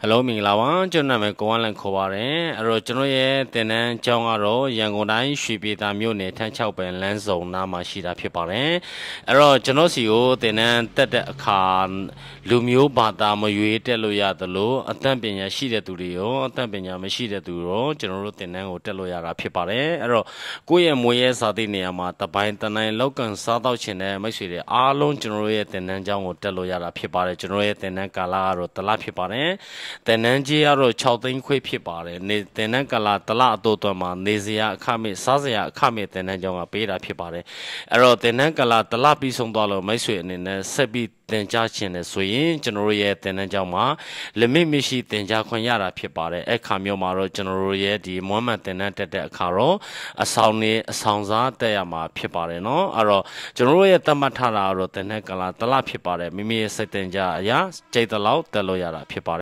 Hello မင်္ဂလာပါကျွန်တော်နာမည်ကိုဝမ်းလန်ခေါ်ပါတယ်အဲ့တော့ကျွန်တော်ရဲ့တင်တန်းကျောင်းကတော့ရန်ကုန်တိုင်းရွှေပြည်သာမြို့နယ်ထန်း6ပင်လမ်းစုံနားမှာရှိတာဖြစ်ပါတယ်အဲ့တော့ကျွန်တော်စီကိုတင်တန်းတက်တဲ့အခါလူမျိုးဘာသာမရွေးတက်လို့ရတယ်လို့အတတ်ပညာရှိတဲ့သူတွေရောအတတ်ပညာမရှိတဲ့သူရောကျွန်တော်တို့တင်တန်းကိုတက်လို့ရတာဖြစ်ပါတယ်အဲ့တော့ကိုယ့်ရဲ့မွေးရဲစာသည့်နေရာမှာတပိုင်းတနိုင်လောက်ကန်စားတော့ချင်တဲ့မိတ်ဆွေတွေအားလုံးကျွန်တော်တို့ရဲ့တင်တန်းကျောင်းကိုတက်လို့ရတာဖြစ်ပါတယ်ကျွန်တော်ရဲ့တင်တန်းကာလကတော့တလဖြစ်ပါတယ်တင်နန်းကြီးကတော့6သိန်းခွေဖြစ်ပါတယ်နေတင်နန်းကလာတလအတူတူမှာနေစရာအခမဲ့စားစရာအခမဲ့တင်နန်းကြောင်းကပေးတာဖြစ်ပါတယ်အဲ့တော့တင်နန်းကလာတလပြီးဆုံးသွားလို့မိတ်ဆွေအနေနဲ့ဆက်ပြီးတင်ကြားခြင်းနဲ့ဆိုရင်ကျွန်တော်တို့ရဲ့တင်နန်းကြောင်းမှာ limit မရှိတင်ကြားခွင့်ရတာဖြစ်ပါတယ်အခါမျိုးမှာတော့ကျွန်တော်တို့ရဲ့ဒီမွမ်းမံတင်နန်းတက်တဲ့အခါတော့အဆောင်စားတက်ရမှာဖြစ်ပါတယ်နော်အဲ့တော့ကျွန်တော်တို့ရဲ့တတ်မှတ်ထားတာကတော့တင်နန်းကလာတလဖြစ်ပါတယ်မိမိရဲ့စိတ်တင်ကြားအရာကြိတ်တလောက်တက်လို့ရတာဖြစ်ပါတယ်